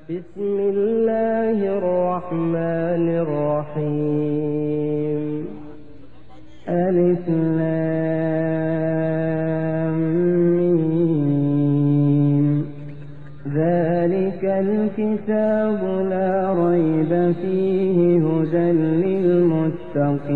بسم الله الرحمن الرحيم. ألف لام ميم. ذلك الكتاب لا ريب فيه هدى للمتقين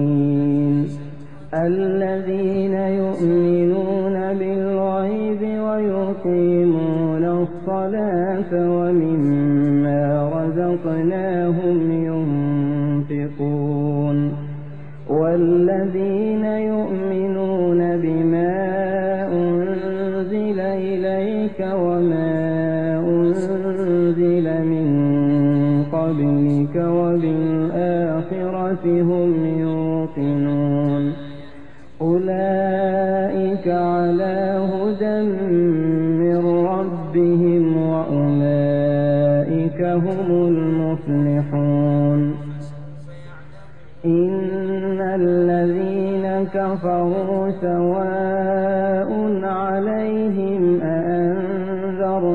الذين يؤمنون بالغيب ويقيمون الصلاة ومما رزقناهم ينفقون والذين يؤمنون بما أنزل إليك وما أنزل من قبلك وبالآخرة هم يوقنون أولئك على هدى من ربهم وأولئك هم المفلحون. إن الذين كفروا سواء عليهم أأنذرتهم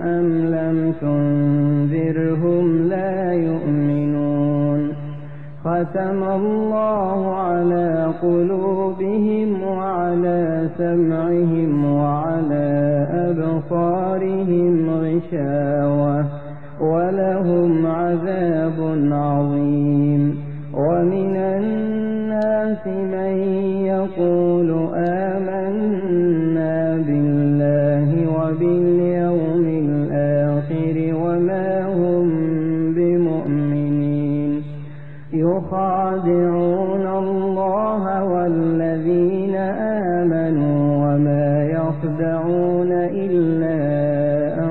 أم لم تنذرهم لا يؤمنون. ختم الله على قلوبهم وعلى سمعهم وعلى أبصارهم غشاوة ولهم عذاب عظيم. ومن الناس من يقول آمنا بالله وباليوم الآخر وما هم بمؤمنين يخادعون الله والذين آمنوا وما يخدعون إلا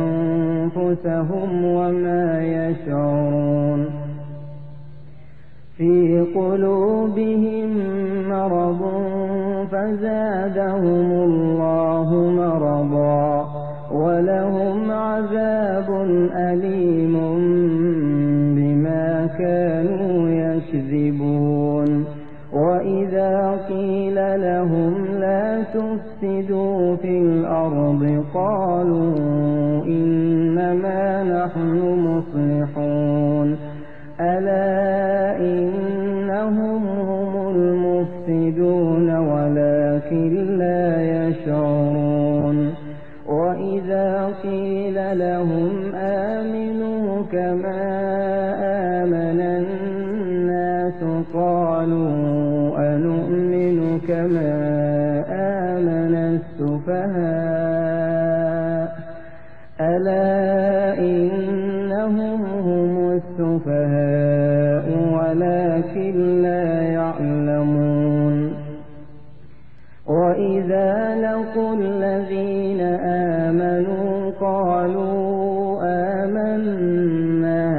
أنفسهم وما يشعرون. في قلوبهم مرض فزادهم الله مرضا ولهم عذاب أليم بما كانوا يكذبون. وإذا قيل لهم لا تفسدوا في الأرض قالوا إنما نحن مصلحون. ألا إنهم هم المفسدون ولكن لا يشعرون. وإذا قيل لهم آمنوا كما آمن الناس قالوا أنؤمن كما آمن السفهاء. ألا إنهم هم السفهاء ولكن لا يعلمون. وإذا لقوا الذين آمنوا قالوا آمنا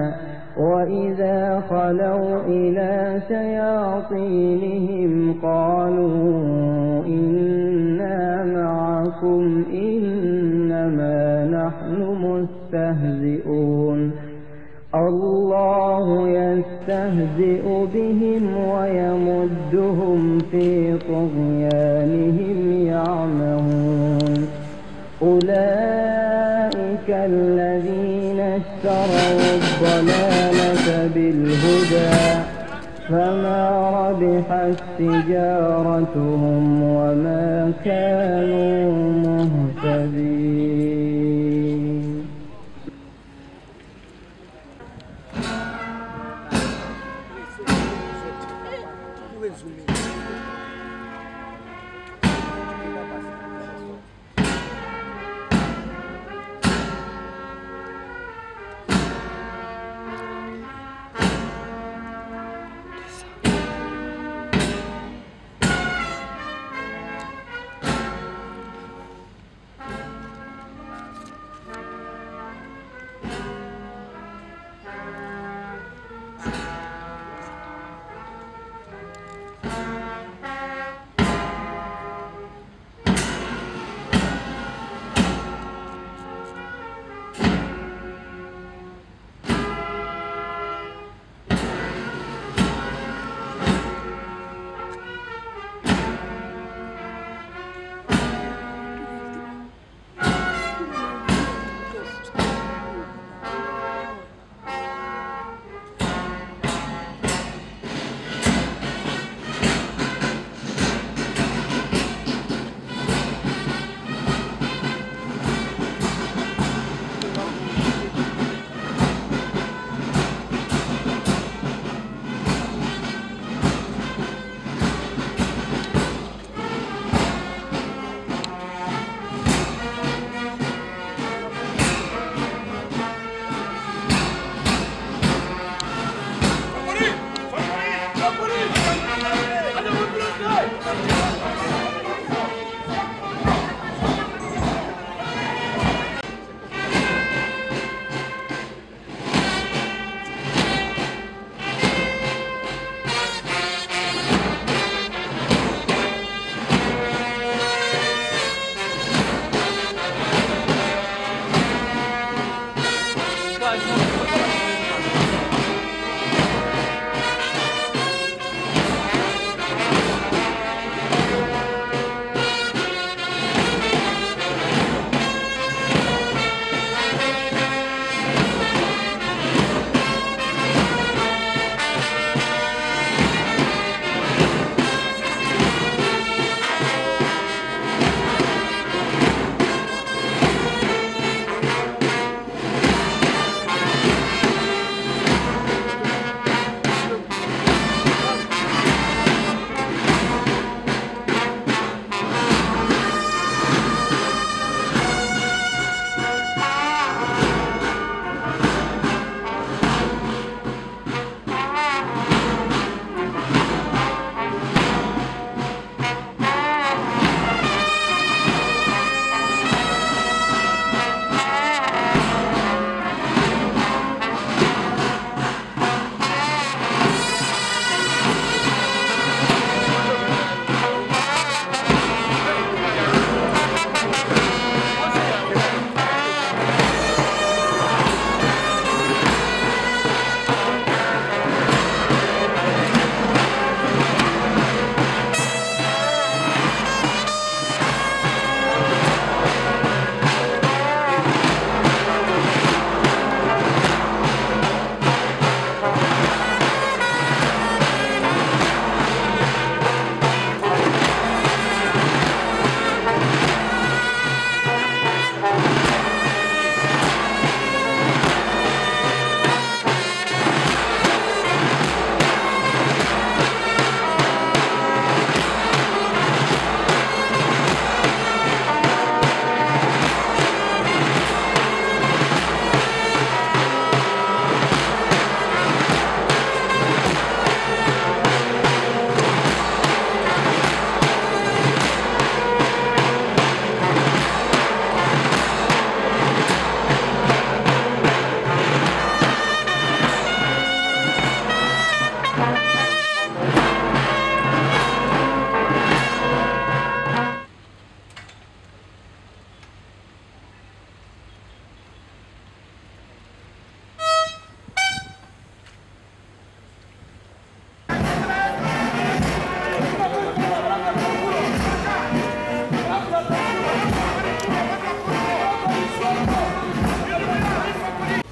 وإذا خلوا إلى شياطينهم قالوا إنا معكم إنما نحن مستهزئون. الله يستهزئ بهم ويمدهم في طغيانهم يعمهون. أولئك الذين اشتروا الضلالة بالهدى فما ربحت تجارتهم وما كانوا مهتدين.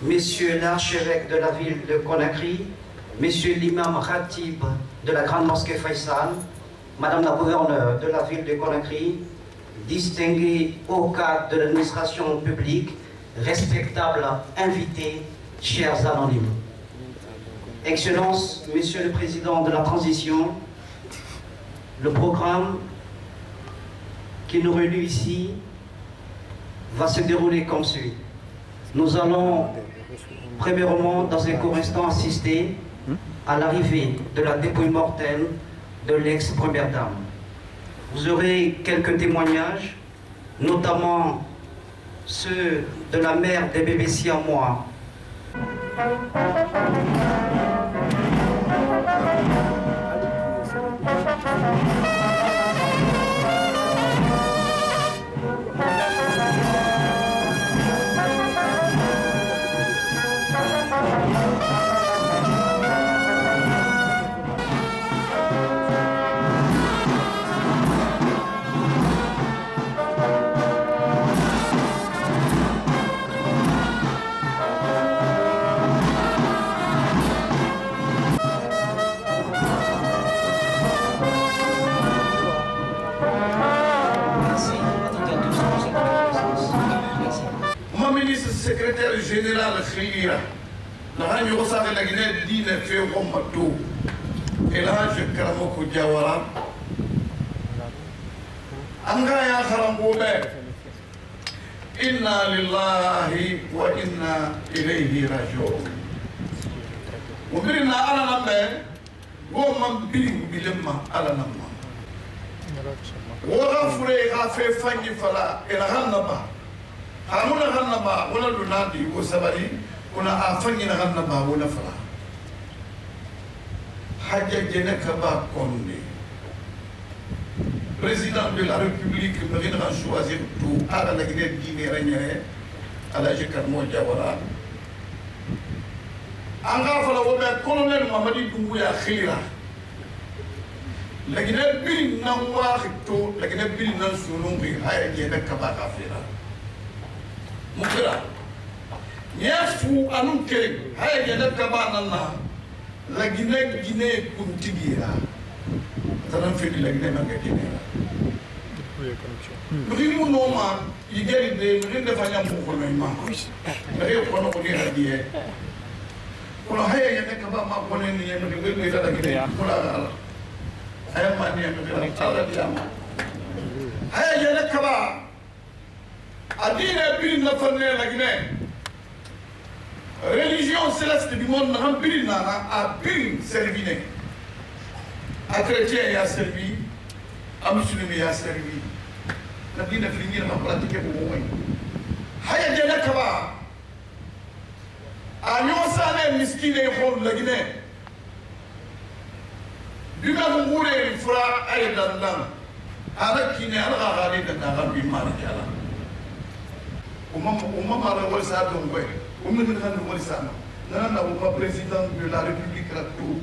Monsieur l'archevêque de la ville de Conakry, Monsieur l'imam Khatib de la Grande Mosquée Faisal, Madame la gouverneure de la ville de Conakry, distingués hauts cadres de l'administration publique, respectables invités, chers anonymes. Excellences, Monsieur le Président de la Transition, le programme qui nous réunit ici va se dérouler comme suit. Nous allons premièrement, dans un court instant, assister à l'arrivée de la dépouille mortelle de l'ex-première dame. Vous aurez quelques témoignages, notamment ceux de la mère des bébés siamois. Secrétaire général Khira, Nahanyo Rosale Lagine Dine Feo Matou, Elhaj Karamoko Jawara, Angaya Harambobe, Inna Lillahi wa Inna Ilayhi Raji'un. Mubirina Alanambe, Gomam Bilim Bilimma Alanamma. wora fure ga fe fangi fala ila hanaba hamuna hanaba wala lunadi wo sabari kuna afangi na hanaba wala fala haja jenaka ba konde président de la République me viendra choisir tout à la Guinée Guinée à la Jekarmo Jawara anga fala wo be colonel Mamadi Doumbouya khira la Guinée bin nan waxto la Guinée bin nan sunu bi ay jenaka ba kafira mukira yefu anun kere ay jenaka ba nanna la Guinée kuntigira tanan fi la Guinée manga Guinée Rimu noma igeri de rinde fanya mko na ima. Leo kono ko dira die. Kono haya yake kaba ma kono ni yeme de ngwe da Guinée. Kono ala. Haya ma ni yeme de ala diama. Haya yake kaba adina bin na fanne la Guinée. Religion céleste du monde na bin na a bin servine. A chrétien ya servi, a musulman ya servi. La dina finir na pratique pour moi. Haya jana kaba. A nyosa na miskine hol la Guinée. Bima ngure fra ay dandan. Ara kine ala gari dandan bi marjala. Umma mara wal sa don boy. Umma ni kan wal sa na na umma président de la République la tout.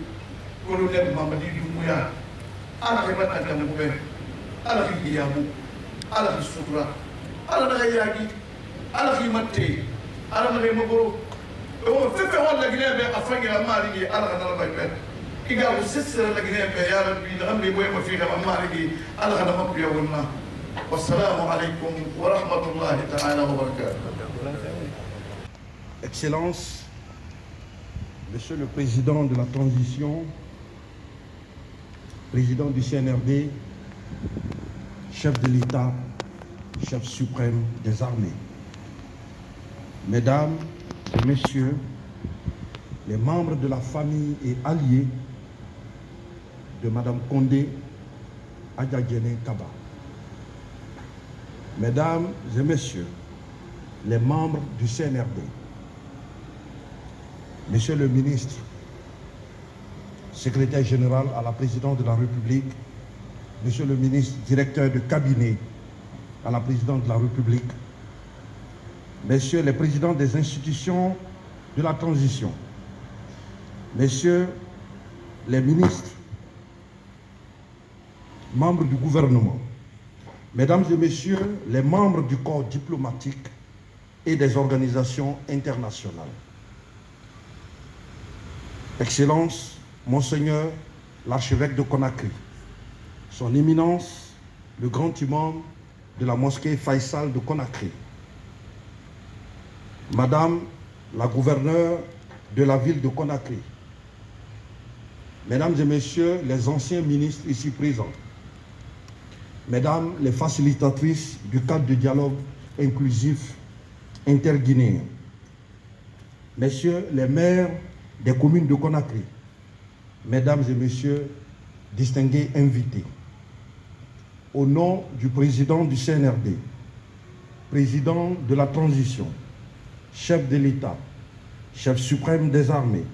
Colonel Mamadi Doumbouya. Ala ke bata kan boy. Ala ki yabu. Ala sura ala na yagi ala fi matte ala na maboro o fefe wala Guinée be afangi la mari ala na la bay iga o sesere la Guinée be ya rabbi da ambe boy ma fi ga mari ala na mabbi ya wonna wassalamu alaykum wa rahmatullahi ta'ala wa barakatuh. Excellences, Monsieur le Président de la Transition, Président du CNRD, Chef de l'État, chef suprême des armées, Mesdames et Messieurs, les membres de la famille et alliés de Madame Condé Adja-Djené Kaba, Mesdames et Messieurs, les membres du CNRD, Monsieur le ministre, secrétaire général à la présidence de la République, Monsieur le ministre, directeur de cabinet à la présidente de la République, Messieurs les présidents des institutions de la transition, Messieurs les ministres, membres du gouvernement, Mesdames et Messieurs les membres du corps diplomatique et des organisations internationales, Excellences, Monseigneur l'archevêque de Conakry, Son Éminence, le grand imam de la mosquée Faisal de Conakry, Madame la gouverneure de la ville de Conakry, Mesdames et Messieurs les anciens ministres ici présents, Mesdames les facilitatrices du cadre de dialogue inclusif interguinéen, Messieurs les maires des communes de Conakry, Mesdames et Messieurs distingués invités, au nom du président du CNRD, président de la transition, chef de l'État, chef suprême des armées,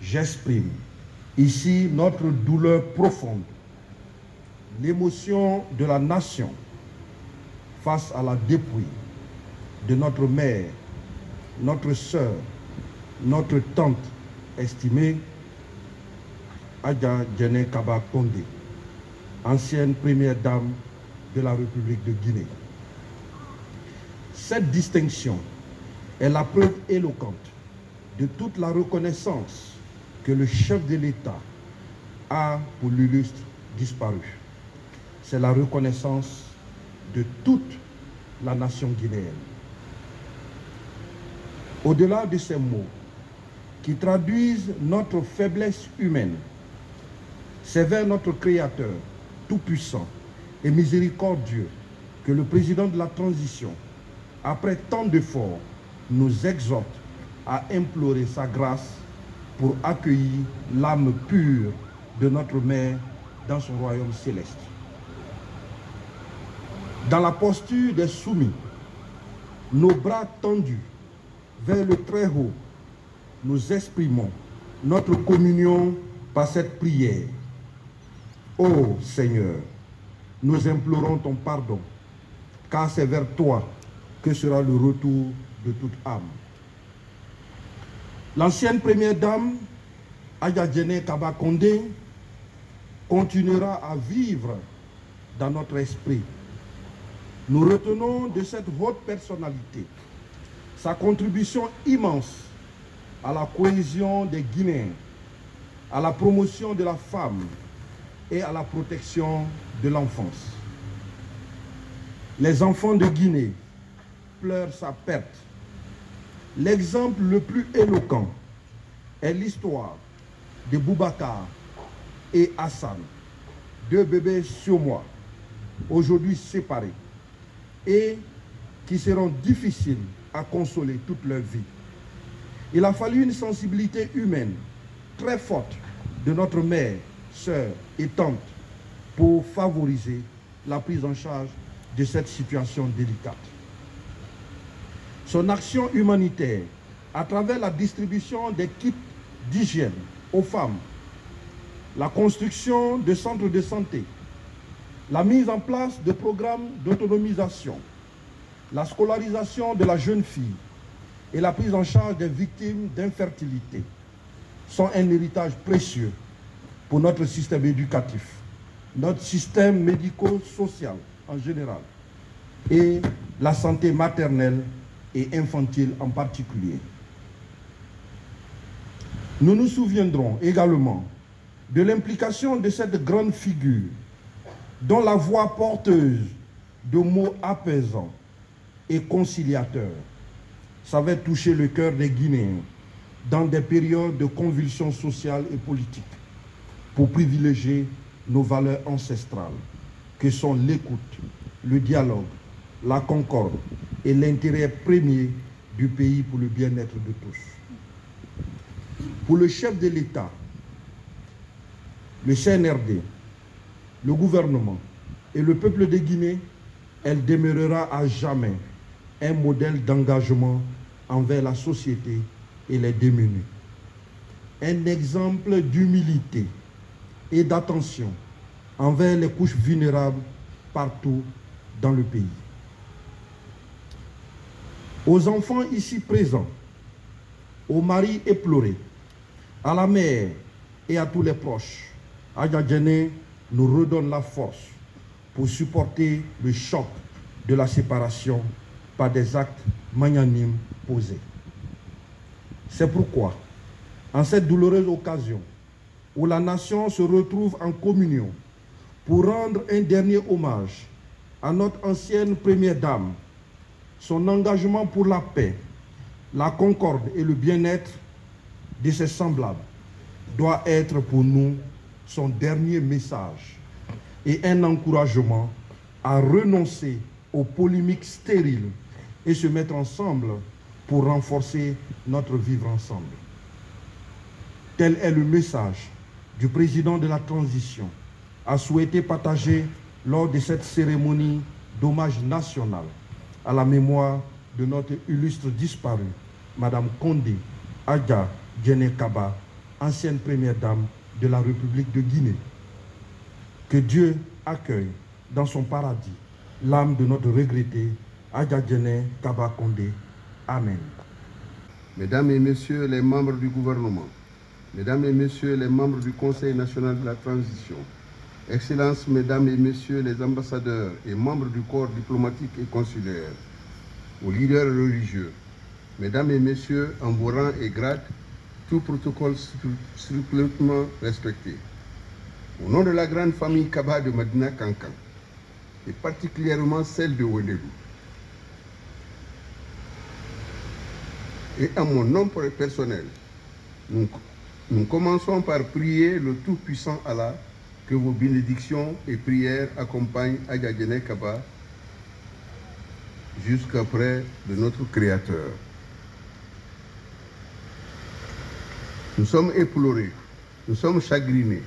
j'exprime ici notre douleur profonde, l'émotion de la nation face à la dépouille de notre mère, notre sœur, notre tante estimée, Adja-Djené Kaba Condé, ancienne première dame de la République de Guinée. Cette distinction est la preuve éloquente de toute la reconnaissance que le chef de l'État a pour l'illustre disparu. C'est la reconnaissance de toute la nation guinéenne. Au-delà de ces mots qui traduisent notre faiblesse humaine, c'est vers notre Créateur tout-puissant et miséricordieux que le président de la transition, après tant d'efforts, nous exhorte à implorer sa grâce pour accueillir l'âme pure de notre mère dans son royaume céleste. dans la posture des soumis, nos bras tendus vers le Très-Haut, nous exprimons notre communion par cette prière. Ô Seigneur, nous implorons ton pardon, car c'est vers toi que sera le retour de toute âme. L'ancienne première dame, Adja Djené Kaba Kondé, continuera à vivre dans notre esprit. Nous retenons de cette haute personnalité sa contribution immense à la cohésion des Guinéens, à la promotion de la femme et à la protection de l'enfance. Les enfants de Guinée pleurent sa perte. L'exemple le plus éloquent est l'histoire de Boubacar et Hassan, deux bébés surmois, aujourd'hui séparés, et qui seront difficiles à consoler toute leur vie. Il a fallu une sensibilité humaine très forte de notre mère, sœur et tante pour favoriser la prise en charge de cette situation délicate. Son action humanitaire, à travers la distribution des kits d'hygiène aux femmes, la construction de centres de santé, la mise en place de programmes d'autonomisation, la scolarisation de la jeune fille et la prise en charge des victimes d'infertilité sont un héritage précieux pour notre système éducatif, notre système médico-social en général et la santé maternelle et infantile en particulier. Nous nous souviendrons également de l'implication de cette grande figure dont la voix porteuse de mots apaisants et conciliateurs savait toucher le cœur des Guinéens dans des périodes de convulsions sociales et politiques pour privilégier nos valeurs ancestrales que sont l'écoute, le dialogue, la concorde et l'intérêt premier du pays pour le bien-être de tous. Pour le chef de l'État, le CNRD, le gouvernement et le peuple de Guinée, elle demeurera à jamais un modèle d'engagement envers la société et les démunis. Un exemple d'humilité et d'attention envers les couches vulnérables partout dans le pays. Aux enfants ici présents, aux maris éplorés, à la mère et à tous les proches, Adja Djené nous redonne la force pour supporter le choc de la séparation par des actes magnanimes posés. C'est pourquoi, en cette douloureuse occasion où la nation se retrouve en communion pour rendre un dernier hommage à notre ancienne première dame, son engagement pour la paix, la concorde et le bien-être de ses semblables doit être pour nous son dernier message et un encouragement à renoncer aux polémiques stériles et se mettre ensemble pour renforcer notre vivre ensemble. Tel est le message du président de la transition, a souhaité partager lors de cette cérémonie d'hommage national à la mémoire de notre illustre disparue, Madame Kondé Adja Djené Kaba, ancienne première dame de la République de Guinée. Que Dieu accueille dans son paradis l'âme de notre regretté Adja Djené Kaba Kondé. Amen. Mesdames et Messieurs les membres du gouvernement, Mesdames et Messieurs les membres du Conseil national de la transition, Excellences, Mesdames et Messieurs les ambassadeurs et membres du corps diplomatique et consulaire, aux leaders religieux, Mesdames et Messieurs, en vos rangs et grades, tout protocole strictement respecté. Au nom de la grande famille Kaba de Madina Kankan, et particulièrement celle de Wendegou, et à mon nom personnel, nous commençons par prier le Tout-Puissant Allah que vos bénédictions et prières accompagnent Adja Djené Kaba jusqu'auprès de notre Créateur. Nous sommes éplorés, nous sommes chagrinés,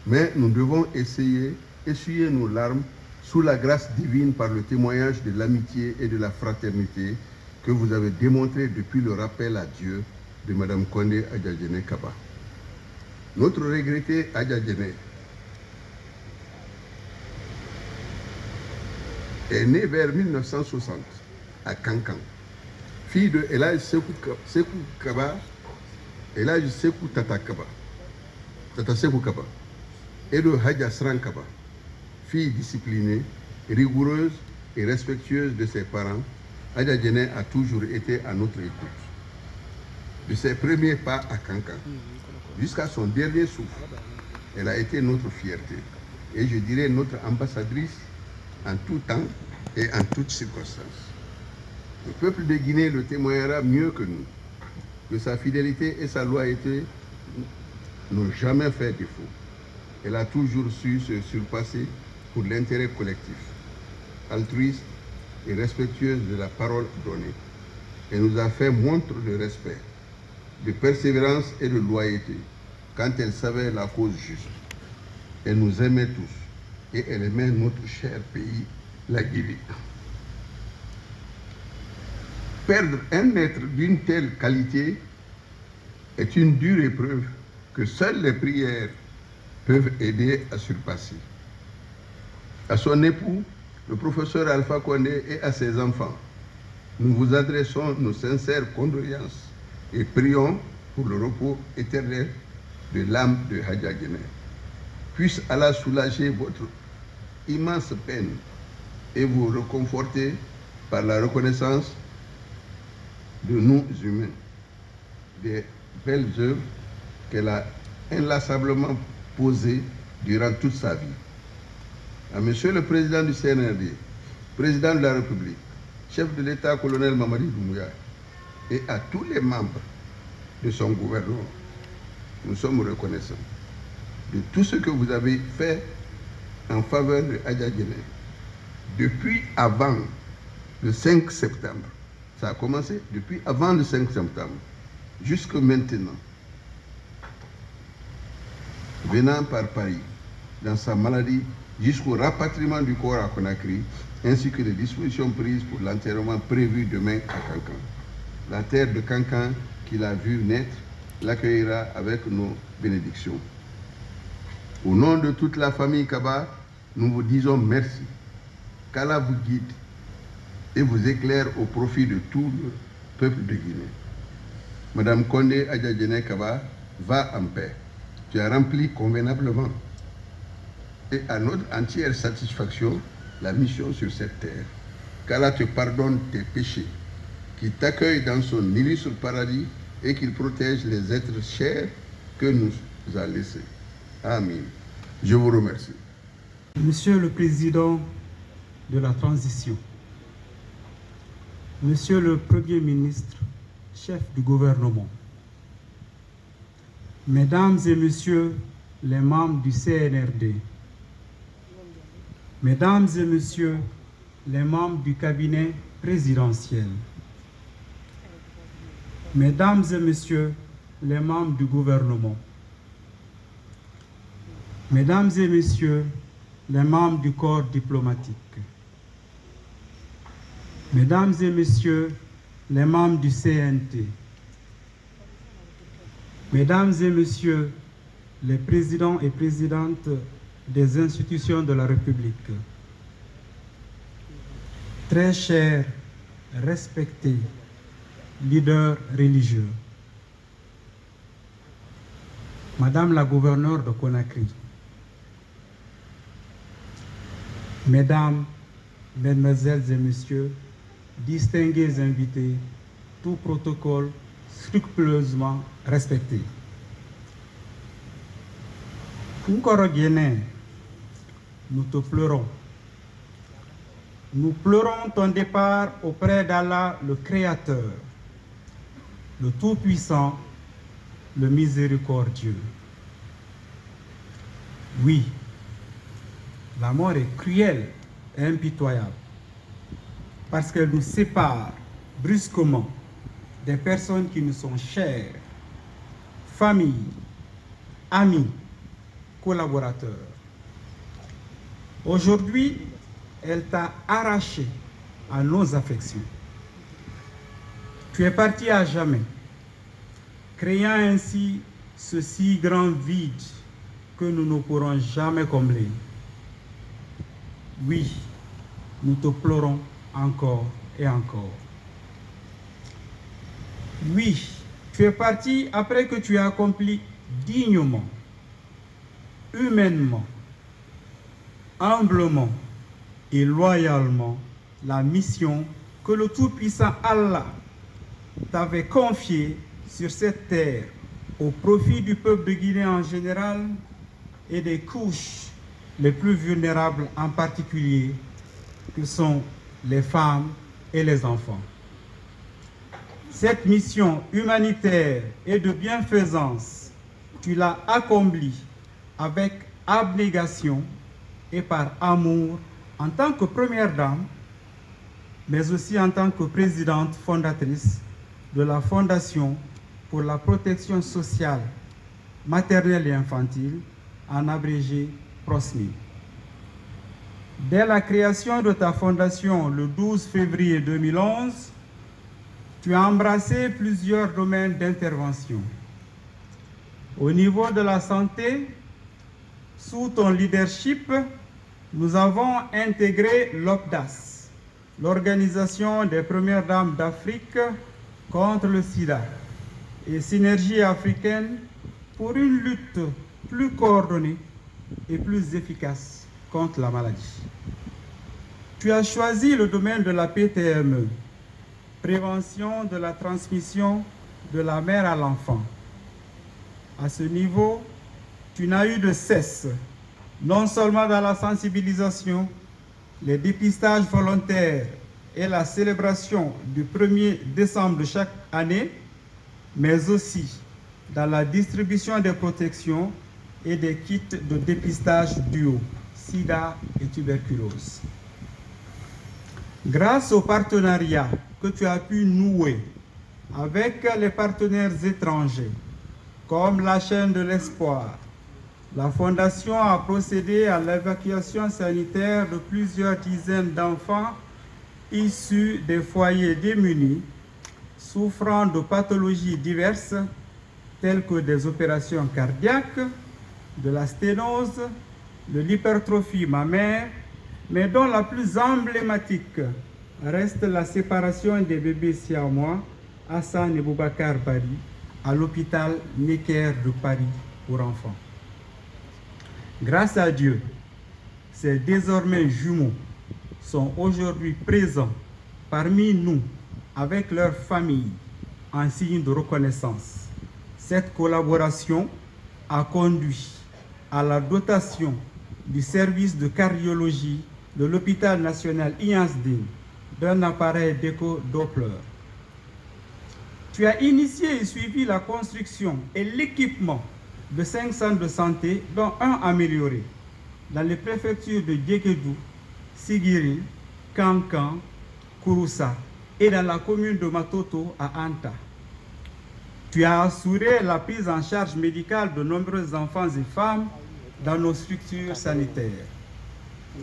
mais nous devons essuyer nos larmes sous la grâce divine par le témoignage de l'amitié et de la fraternité que vous avez démontré depuis le rappel à Dieu de Mme Condé Adjadjene Kaba. Notre regretté Adjadjene est né vers 1960 à Kankan, fille de Elhadj Sekou Kaba, Elhadj Sekou Tata Kaba, Tata Sekou Kaba, et de Hadja Sran Kaba, fille disciplinée, rigoureuse et respectueuse de ses parents. Adjadjene a toujours été à notre écoute. De ses premiers pas à Kankan jusqu'à son dernier souffle, elle a été notre fierté et je dirais notre ambassadrice en tout temps et en toutes circonstances. Le peuple de Guinée le témoignera mieux que nous, que sa fidélité et sa loyauté n'ont jamais fait défaut. Elle a toujours su se surpasser pour l'intérêt collectif, altruiste et respectueuse de la parole donnée. Elle nous a fait montre de respect, de persévérance et de loyauté quand elle savait la cause juste. Elle nous aimait tous et elle aimait notre cher pays, la Guinée. Perdre un être d'une telle qualité est une dure épreuve que seules les prières peuvent aider à surpasser. À son époux, le professeur Alpha Condé, et à ses enfants, nous vous adressons nos sincères condoléances et prions pour le repos éternel de l'âme de Adjadjene. Puisse Allah soulager votre immense peine et vous réconforter par la reconnaissance de nous humains, des belles œuvres qu'elle a inlassablement posées durant toute sa vie. À Monsieur le Président du CNRD, Président de la République, chef de l'État colonel Mamadi Doumbouya, et à tous les membres de son gouvernement, nous sommes reconnaissants de tout ce que vous avez fait en faveur de Adjadjene depuis avant le 5 septembre. Ça a commencé depuis avant le 5 septembre, jusque maintenant. Venant par Paris, dans sa maladie, jusqu'au rapatriement du corps à Conakry, ainsi que les dispositions prises pour l'enterrement prévu demain à Kankan. La terre de Kankan qu'il a vu naître l'accueillera avec nos bénédictions. Au nom de toute la famille Kaba, nous vous disons merci. Qu'Allah vous guide et vous éclaire au profit de tout le peuple de Guinée. Madame Condé Adjadjene Kaba, va en paix. Tu as rempli convenablement et à notre entière satisfaction la mission sur cette terre. Qu'Allah te pardonne tes péchés, qu'il t'accueille dans son illustre paradis et qu'il protège les êtres chers que nous a laissés. Amen. Je vous remercie. Monsieur le Président de la Transition, Monsieur le Premier ministre, chef du gouvernement, Mesdames et Messieurs les membres du CNRD, Mesdames et Messieurs les membres du cabinet présidentiel, Mesdames et Messieurs les membres du gouvernement, Mesdames et Messieurs les membres du corps diplomatique, Mesdames et Messieurs les membres du CNT, Mesdames et Messieurs les présidents et présidentes des institutions de la République, très chers, respectés leaders religieux, Madame la gouverneure de Conakry, Mesdames, Mesdemoiselles et Messieurs, distingués invités, tout protocole scrupuleusement respecté. Nkoro Guénin, nous te pleurons. Nous pleurons ton départ auprès d'Allah, le Créateur, le Tout-Puissant, le Miséricordieux. Oui, la mort est cruelle et impitoyable parce qu'elle nous sépare brusquement des personnes qui nous sont chères, famille, amis, collaborateurs. Aujourd'hui, elle t'a arraché à nos affections. Tu es parti à jamais, créant ainsi ce si grand vide que nous ne pourrons jamais combler. Oui, nous te pleurons encore et encore. Oui, tu es parti après que tu as accompli dignement, humainement, humblement et loyalement la mission que le Tout-Puissant Allah t'avait confiée sur cette terre au profit du peuple de Guinée en général et des couches les plus vulnérables en particulier, que sont les femmes et les enfants. Cette mission humanitaire et de bienfaisance, tu l'as accomplie avec abnégation et par amour en tant que première dame, mais aussi en tant que présidente fondatrice de la Fondation pour la protection sociale maternelle et infantile, en abrégé PROSMI. Dès la création de ta fondation le 12 février 2011, tu as embrassé plusieurs domaines d'intervention. Au niveau de la santé, sous ton leadership, nous avons intégré l'OPDAS, l'Organisation des Premières Dames d'Afrique contre le sida, et Synergie africaine pour une lutte plus coordonnée et plus efficace contre la maladie. Tu as choisi le domaine de la PTME, prévention de la transmission de la mère à l'enfant. À ce niveau, tu n'as eu de cesse, non seulement dans la sensibilisation, les dépistages volontaires et la célébration du 1er décembre de chaque année, mais aussi dans la distribution des protections et des kits de dépistage duo, sida et tuberculose. Grâce au partenariat que tu as pu nouer avec les partenaires étrangers, comme la chaîne de l'espoir, la Fondation a procédé à l'évacuation sanitaire de plusieurs dizaines d'enfants issus des foyers démunis, souffrant de pathologies diverses, telles que des opérations cardiaques, de la sténose, de l'hypertrophie mammaire, mais dont la plus emblématique reste la séparation des bébés siamois Hassan et Boubacar Bari à l'hôpital Necker de Paris pour enfants. Grâce à Dieu, ces désormais jumeaux sont aujourd'hui présents parmi nous avec leurs familles en signe de reconnaissance. Cette collaboration a conduit à la dotation du service de cardiologie de l'hôpital national Iyansdine d'un appareil d'écho-Doppler. Tu as initié et suivi la construction et l'équipement de 5 centres de santé, dont un amélioré, dans les préfectures de Djekedou, Sigiri, Kankan, Kouroussa et dans la commune de Matoto à Anta. Tu as assuré la prise en charge médicale de nombreux enfants et femmes dans nos structures sanitaires.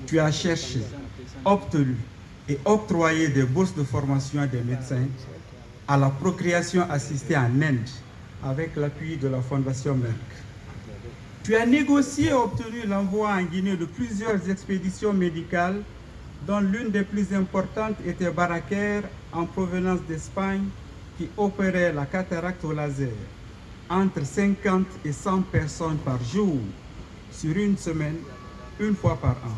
Tu as cherché, obtenu et octroyé des bourses de formation des médecins à la procréation assistée en Inde avec l'appui de la Fondation Merck. Tu as négocié et obtenu l'envoi en Guinée de plusieurs expéditions médicales, dont l'une des plus importantes était Baraker en provenance d'Espagne, qui opérait la cataracte au laser entre 50 et 100 personnes par jour sur une semaine, une fois par an.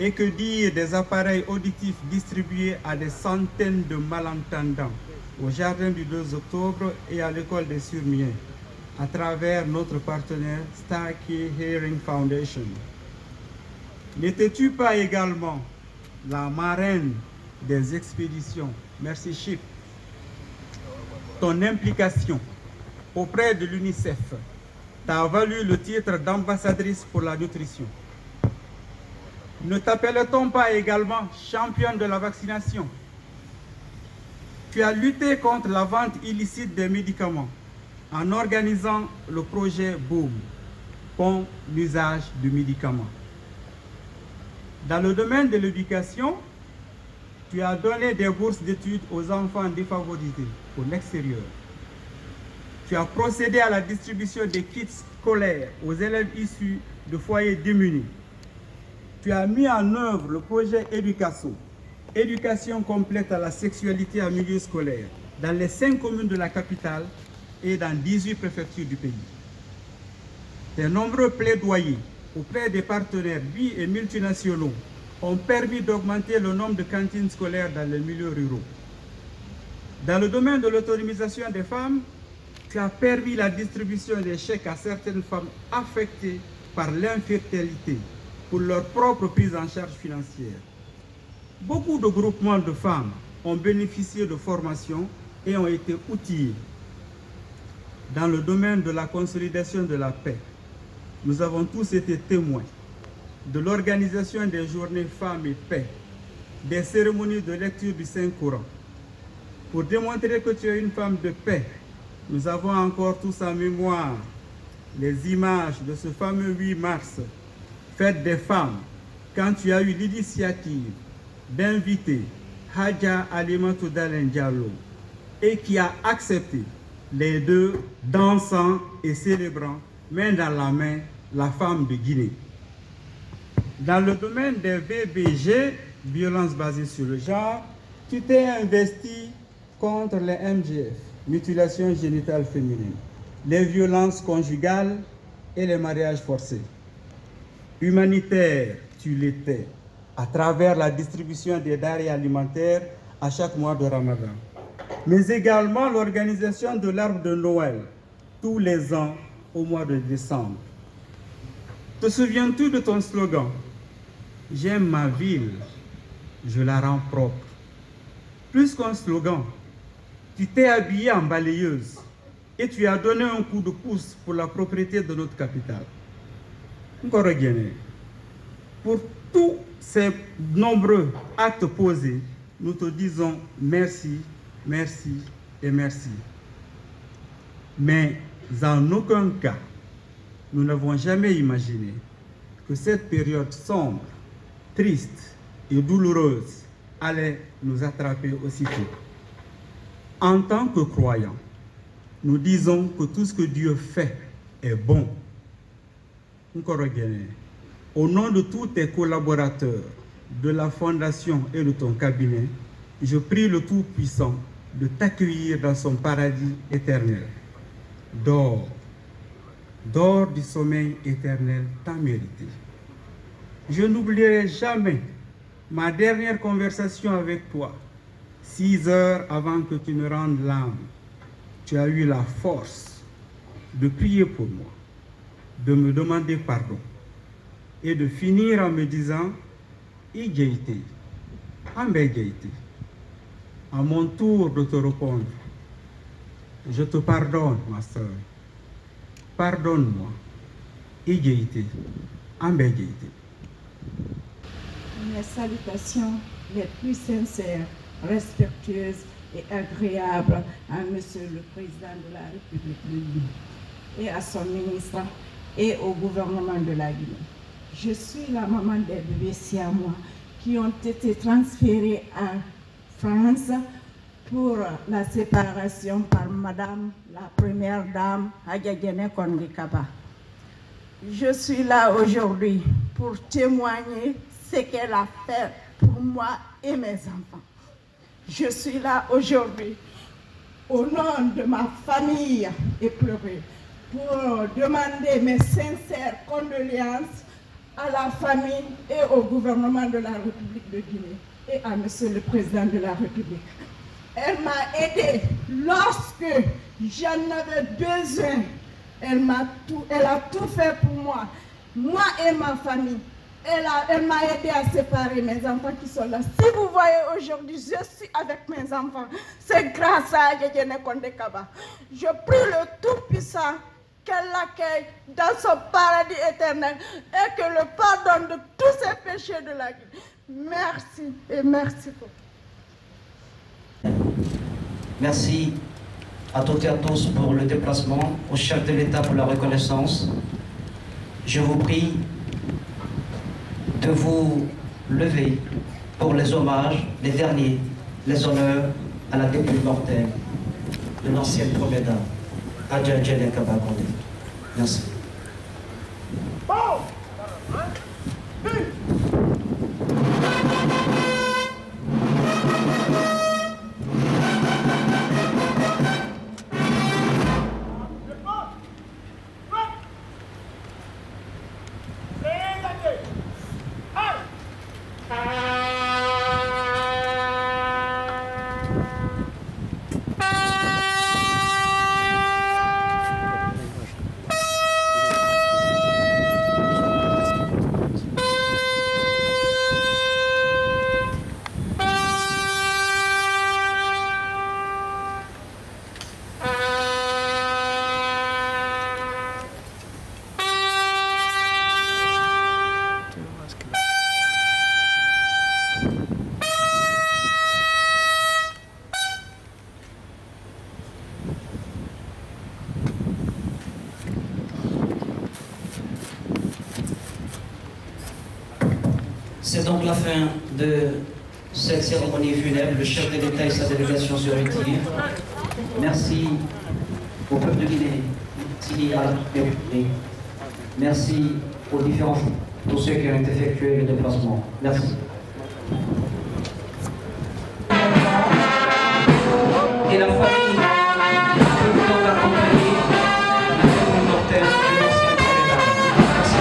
Et que dire des appareils auditifs distribués à des centaines de malentendants au jardin du 2 octobre et à l'école des Surmiens à travers notre partenaire Starkey Hearing Foundation. N'étais-tu pas également la marraine des expéditions Mercy Ship? Ton implication auprès de l'UNICEF t'a valu le titre d'ambassadrice pour la nutrition. Ne t'appelle-t-on pas également championne de la vaccination? Tu as lutté contre la vente illicite des médicaments en organisant le projet BOOM, Bon usage de médicaments. Dans le domaine de l'éducation, tu as donné des bourses d'études aux enfants défavorisés pour l'extérieur. Tu as procédé à la distribution des kits scolaires aux élèves issus de foyers démunis. Tu as mis en œuvre le projet Éducation, éducation complète à la sexualité en milieu scolaire, dans les 5 communes de la capitale et dans 18 préfectures du pays. Tes nombreux plaidoyers auprès des partenaires bi- et multinationaux ont permis d'augmenter le nombre de cantines scolaires dans les milieux ruraux. Dans le domaine de l'autonomisation des femmes, tu as permis la distribution des chèques à certaines femmes affectées par l'infertilité pour leur propre prise en charge financière. Beaucoup de groupements de femmes ont bénéficié de formations et ont été outillés. Dans le domaine de la consolidation de la paix, nous avons tous été témoins de l'organisation des journées femmes et paix, des cérémonies de lecture du Saint-Coran. Pour démontrer que tu es une femme de paix, nous avons encore tous en mémoire les images de ce fameux 8 mars, fête des femmes, quand tu as eu l'initiative d'inviter Hadja Alimatou Dalen Diallo et qui a accepté, les deux dansant et célébrant, main dans la main, la femme de Guinée. Dans le domaine des VBG, violences basées sur le genre, tu t'es investi contre les MGF, mutilation génitale féminine, les violences conjugales et les mariages forcés. Humanitaire, tu l'étais, à travers la distribution des denrées alimentaires à chaque mois de Ramadan, mais également l'organisation de l'arbre de Noël tous les ans au mois de décembre. Te souviens-tu de ton slogan « J'aime ma ville, je la rends propre ». Plus qu'un slogan, tu t'es habillé en balayeuse et tu as donné un coup de pouce pour la propriété de notre capitale. Pour tous ces nombreux actes posés, nous te disons merci, merci et merci. Mais en aucun cas, nous n'avons jamais imaginé que cette période sombre, triste et douloureuse allait nous attraper aussitôt. En tant que croyants, nous disons que tout ce que Dieu fait est bon. Au nom de tous tes collaborateurs, de la Fondation et de ton cabinet, je prie le Tout-Puissant de t'accueillir dans son paradis éternel. Dors, dors du sommeil éternel tant mérité. Je n'oublierai jamais ma dernière conversation avec toi, 6 heures avant que tu ne rendes l'âme. Tu as eu la force de prier pour moi, de me demander pardon et de finir en me disant « Igaïté, Ambégaïté ». À mon tour de te répondre, je te pardonne, ma soeur. Pardonne-moi. Igaïté, Ambégaïté. Mes salutations les plus sincères, respectueuses et agréables à Monsieur le Président de la République de Guinée et à son ministre et au gouvernement de la Guinée. Je suis la maman des bébés siamois qui ont été transférés à France pour la séparation par Madame la Première Dame Hadjadjene Kondikaba. Je suis là aujourd'hui pour témoigner ce qu'elle a fait pour moi et mes enfants. Je suis là aujourd'hui au nom de ma famille éplorée pour demander mes sincères condoléances à la famille et au gouvernement de la République de Guinée et à Monsieur le Président de la République. Elle m'a aidé lorsque j'en avais besoin. Elle a tout fait pour moi et ma famille. Elle m'a aidé à séparer mes enfants qui sont là. Si vous voyez aujourd'hui, je suis avec mes enfants. C'est grâce à Hadjadjene Kondikaba. Je prie le Tout-Puissant qu'elle l'accueille dans son paradis éternel et que le pardonne de tous ses péchés de la vie. Merci et merci beaucoup. Merci à toutes et à tous pour le déplacement, au chef de l'État pour la reconnaissance. Je vous prie de vous lever pour les hommages, les derniers, les honneurs à la députée mortelle de l'ancienne première dame, Adja Djelle Kaba Condé. Merci. C'est donc la fin de cette cérémonie funèbre. Le chef de l'État et sa délégation se retirent. Merci au peuple de Guinée, merci à la République, merci aux différents, tous ceux qui ont effectué le déplacement. Merci. Et la famille peut donc accompagner la députée mortelle de l'ancienne première dame. Merci.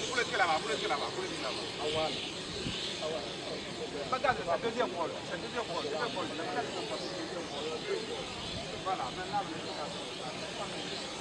Vous laissez là-bas, vous laissez là-bas, vous laissez là-bas. Regardez, c'est le deuxième bol. C'est le deuxième bol. Voilà, maintenant, vous laissez là-bas.